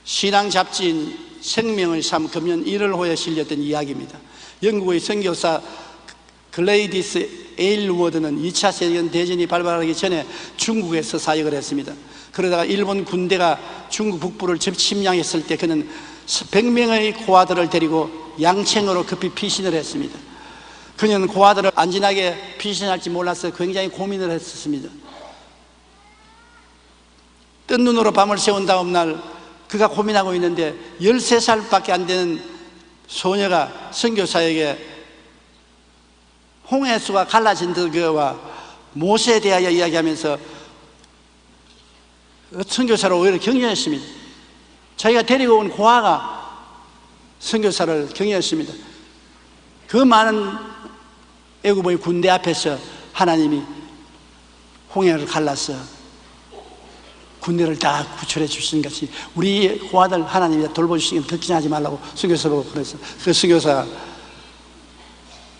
신앙 잡지인 생명의 삶 금년 1월호에 실렸던 이야기입니다. 영국의 선교사 글레이디스 에일워드는 2차 세계대전이 발발하기 전에 중국에서 사역을 했습니다. 그러다가 일본 군대가 중국 북부를 침략했을 때 그는 100명의 고아들을 데리고 양챙으로 급히 피신을 했습니다. 그는 고아들을 안전하게 피신할지 몰라서 굉장히 고민을 했었습니다. 뜬 눈으로 밤을 새운 다음 날 그가 고민하고 있는데 13살밖에 안 되는 소녀가 선교사에게 홍해수가 갈라진 그와 모세에 대하여 이야기하면서 선교사를 오히려 격려했습니다. 자기가 데리고 온 고아가 선교사를 격려했습니다. 그 많은 애굽의 군대 앞에서 하나님이 홍해를 갈라서 군대를 다 구출해 주시는 것이 우리 고아들 하나님이 돌보시는 걸 걱정하지 말라고 선교사로 보냈어. 그 선교사가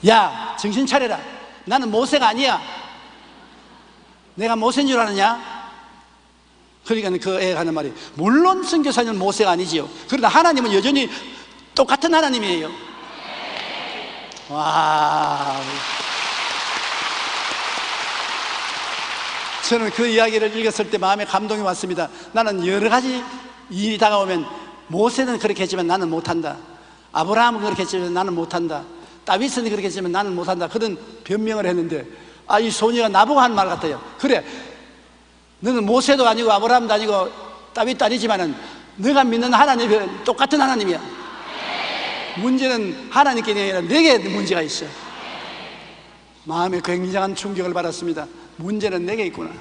야 정신 차려라. 나는 모세가 아니야. 내가 모세인 줄 아느냐? 그러니까 그 애가 하는 말이 물론 선교사는 모세가 아니지요. 그러나 하나님은 여전히 똑같은 하나님이에요. 와, 저는 그 이야기를 읽었을 때 마음에 감동이 왔습니다. 나는 여러 가지 일이 다가오면 모세는 그렇게 했지만 나는 못한다. 아브라함은 그렇게 했지만 나는 못한다. 다윗은 그렇게 했지만 나는 못한다. 그런 변명을 했는데 이 소녀가 나보고 한 말 같아요. 그래, 너는 모세도 아니고 아브라함도 아니고 다윗도 아니지만은 너가 믿는 하나님은 똑같은 하나님이야. 문제는 하나님께 아니라 내게 문제가 있어. 마음에 굉장한 충격을 받았습니다. 문제는 내게 있구나.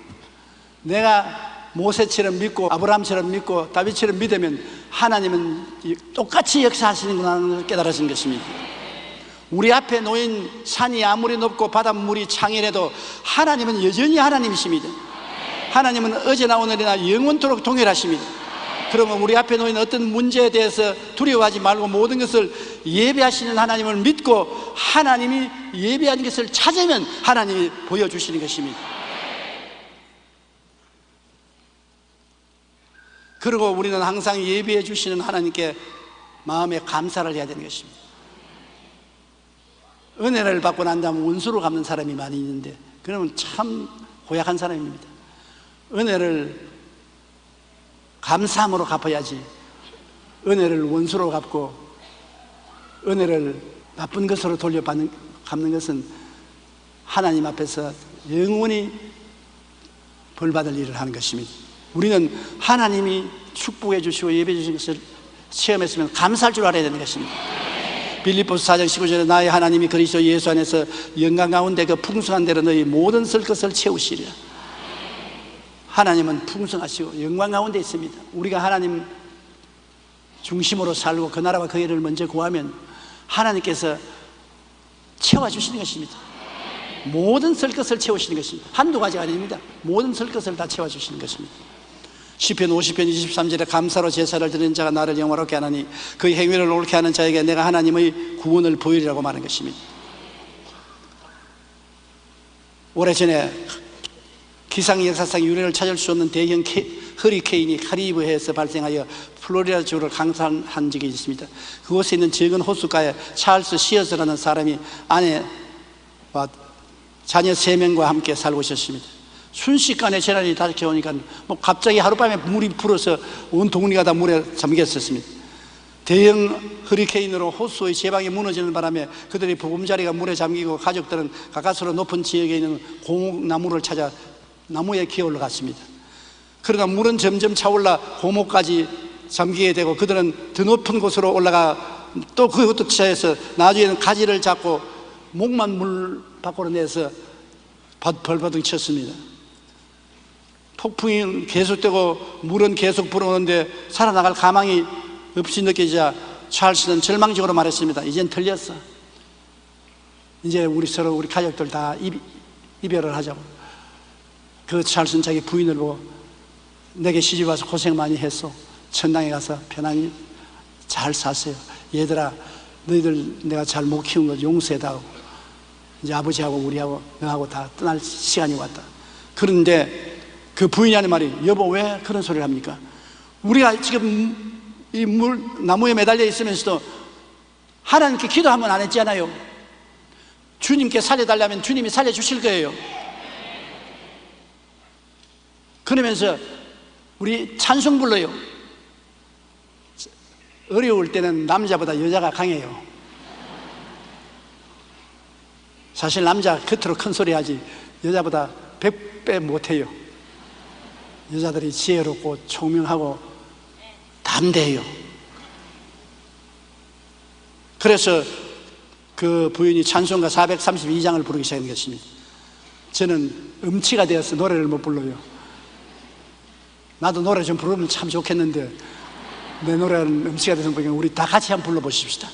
내가 모세처럼 믿고 아브라함처럼 믿고 다윗처럼 믿으면 하나님은 똑같이 역사하시는구나 깨달아진 것입니다. 우리 앞에 놓인 산이 아무리 높고 바닷물이 창이라도 하나님은 여전히 하나님이십니다. 하나님은 어제나 오늘이나 영원토록 동일하십니다. 그러면 우리 앞에 놓인 어떤 문제에 대해서 두려워하지 말고 모든 것을 예배하시는 하나님을 믿고 하나님이 예배한 것을 찾으면 하나님이 보여주시는 것입니다. 그리고 우리는 항상 예배해 주시는 하나님께 마음에 감사를 해야 되는 것입니다. 은혜를 받고 난 다음에 원수로 갚는 사람이 많이 있는데 그러면 참 고약한 사람입니다. 은혜를 감사함으로 갚아야지 은혜를 원수로 갚고 은혜를 나쁜 것으로 갚는 것은 하나님 앞에서 영원히 벌받을 일을 하는 것입니다. 우리는 하나님이 축복해 주시고 예배해 주신 것을 체험했으면 감사할 줄 알아야 되는 것입니다. 빌립보서 4장 19절에 나의 하나님이 그리스도 예수 안에서 영광 가운데 그 풍성한 대로 너희 모든 쓸 것을 채우시리라. 하나님은 풍성하시고 영광 가운데 있습니다. 우리가 하나님 중심으로 살고 그 나라와 그 일을 먼저 구하면 하나님께서 채워주시는 것입니다. 모든 쓸 것을 채우시는 것입니다. 한두 가지가 아닙니다. 모든 쓸 것을 다 채워주시는 것입니다. 시편 50편 23절에 감사로 제사를 드리는 자가 나를 영화롭게 하나니 그 행위를 옳게 하는 자에게 내가 하나님의 구원을 보이리라고 말한 것입니다. 오래전에 기상 역사상 유례를 찾을 수 없는 대형 허리케인이 카리브해에서 발생하여 플로리다주를 강타한 적이 있습니다. 그곳에 있는 작은 호숫가에 찰스 시어스라는 사람이 아내와 자녀 3명과 함께 살고 있었습니다. 순식간에 재난이 닥쳐오니까 갑자기 하룻밤에 물이 불어서 온 동리가 다 물에 잠겼었습니다. 대형 허리케인으로 호수의 제방이 무너지는 바람에 그들의 보금자리가 물에 잠기고 가족들은 가까스로 높은 지역에 있는 고목나무를 찾아 나무에 기어 올라갔습니다. 그러나 물은 점점 차올라 고목까지 잠기게 되고 그들은 더 높은 곳으로 올라가 또 그것도 차에서 나중에는 가지를 잡고 목만 물 밖으로 내서 벌벌덩 쳤습니다. 폭풍이 계속되고 물은 계속 불어오는데 살아나갈 가망이 없이 느껴지자 찰스는 절망적으로 말했습니다. 이젠 틀렸어. 이제 우리 가족들 다 이별을 하자고. 그 찰스는 자기 부인을 보고 내게 시집 와서 고생 많이 했어. 천당에 가서 편안히 잘 사세요. 얘들아, 너희들 내가 잘 못 키운 거 용서해다오. 이제 아버지하고 우리하고 너하고 다 떠날 시간이 왔다. 그런데 그 부인이 하는 말이 여보 왜 그런 소리를 합니까? 우리가 지금 이 나무에 매달려 있으면서도 하나님께 기도 한번 안 했잖아요. 주님께 살려달라면 주님이 살려주실 거예요. 그러면서 우리 찬송 불러요. 어려울 때는 남자보다 여자가 강해요. 사실 남자 겉으로 큰 소리 하지 여자보다 100배 못해요. 여자들이 지혜롭고 총명하고 담대해요. 그래서 그 부인이 찬송가 432장을 부르기 시작한 것입니다. 저는 음치가 되어서 노래를 못 불러요. 나도 노래 좀 부르면 참 좋겠는데 내 노래는 음치가 돼서 부르니까 우리 다 같이 한번 불러보십시다.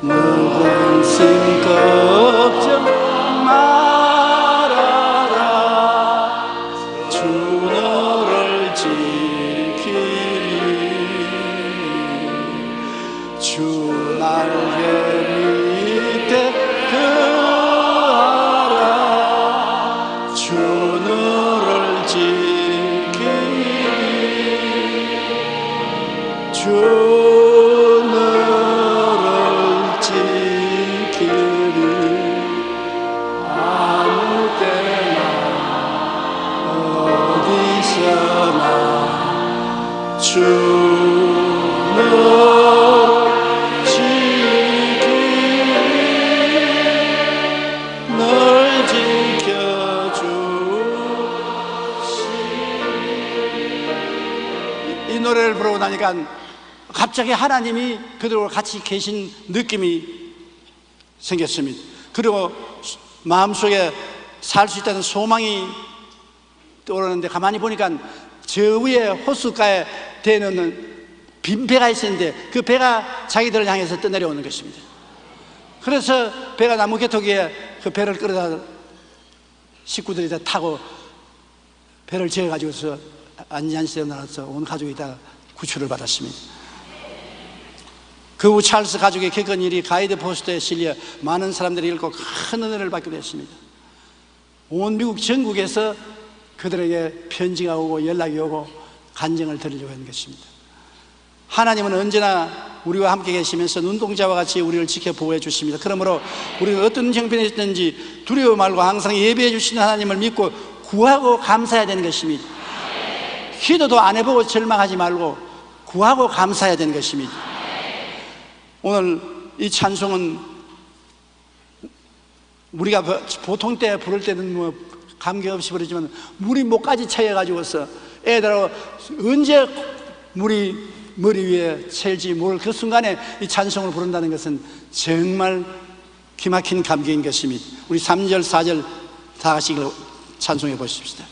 무슨 걱정 말아라 주 너를 지키리 주 날개 밑에 거하라 주 너를 지키리 주 주 너를 지키리 널 지켜주시리. 이 노래를 부르고 나니까 갑자기 하나님이 그들과 같이 계신 느낌이 생겼습니다. 그리고 마음속에 살 수 있다는 소망이 떠오르는데 가만히 보니까 저 위에 호숫가에 대놓는 빈 배가 있었는데 그 배가 자기들을 향해서 떠내려오는 것입니다. 그래서 배가 나무 개토기에 그 배를 끌어다 식구들이 다 타고 배를 지어가지고서 안전시에 나가서 온 가족이 다 구출을 받았습니다. 그 후 찰스 가족이 겪은 일이 가이드 포스터에 실려 많은 사람들이 읽고 큰 은혜를 받게 됐습니다. 온 미국 전국에서 그들에게 편지가 오고 연락이 오고 간증을 들으려고 하는 것입니다. 하나님은 언제나 우리와 함께 계시면서 눈동자와 같이 우리를 지켜 보호해 주십니다. 그러므로 우리가 어떤 형편에 있든지 두려워 말고 항상 예배해 주시는 하나님을 믿고 구하고 감사해야 되는 것입니다. 기도도 안 해보고 절망하지 말고 구하고 감사해야 되는 것입니다. 오늘 이 찬송은 우리가 보통 때 부를 때는 뭐 감격없이 부르지만 물이 목까지 차여가지고서 애들하고 언제 물이 머리 위에 셀지 모를 그 순간에 이 찬송을 부른다는 것은 정말 기막힌 감격인 것입니다. 우리 3절 4절 다 같이 찬송해 보십시다.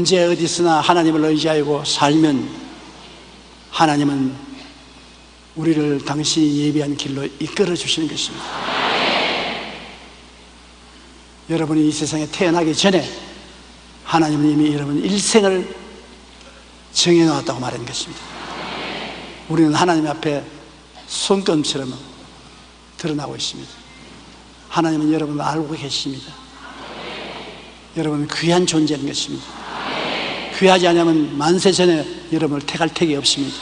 언제 어디서나 하나님을 의지하고 살면 하나님은 우리를 당신이 예비한 길로 이끌어 주시는 것입니다. 여러분이 이 세상에 태어나기 전에 하나님은 이미 여러분 일생을 정해놓았다고 말하는 것입니다. 우리는 하나님 앞에 손금처럼 드러나고 있습니다. 하나님은 여러분을 알고 계십니다. 여러분은 귀한 존재인 것입니다. 귀하지 않으면 만세 전에 여러분을 택할 택이 없습니다.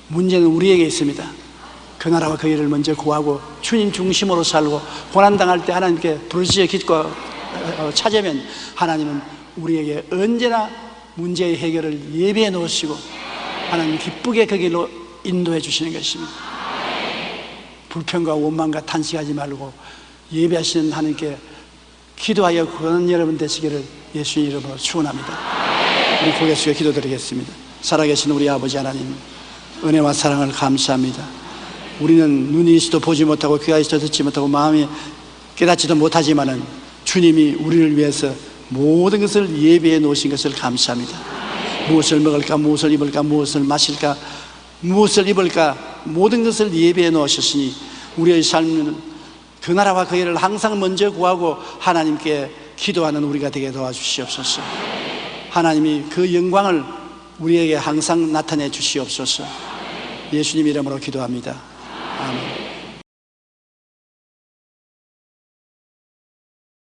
문제는 우리에게 있습니다. 그 나라와 그 일을 먼저 구하고 주님 중심으로 살고 고난당할 때 하나님께 부르짖어 기도하고 찾으면 하나님은 우리에게 언제나 문제의 해결을 예비해 놓으시고 하나님 기쁘게 그 길로 인도해 주시는 것입니다. 불평과 원망과 탄식하지 말고 예배하시는 하나님께 기도하여 구하는 여러분 되시기를 예수님 이름으로 축원합니다. 우리 고개 숙여 기도드리겠습니다. 살아계신 우리 아버지 하나님, 은혜와 사랑을 감사합니다. 우리는 눈이 있어도 보지 못하고 귀가 있어도 듣지 못하고 마음이 깨닫지도 못하지만은 주님이 우리를 위해서 모든 것을 예비해 놓으신 것을 감사합니다. 무엇을 먹을까, 무엇을 입을까, 무엇을 마실까, 무엇을 입을까, 모든 것을 예비해 놓으셨으니 우리의 삶은 그 나라와 그 일을 항상 먼저 구하고 하나님께 기도하는 우리가 되게 도와주시옵소서. 하나님이 그 영광을 우리에게 항상 나타내 주시옵소서. 예수님 이름으로 기도합니다. 아멘.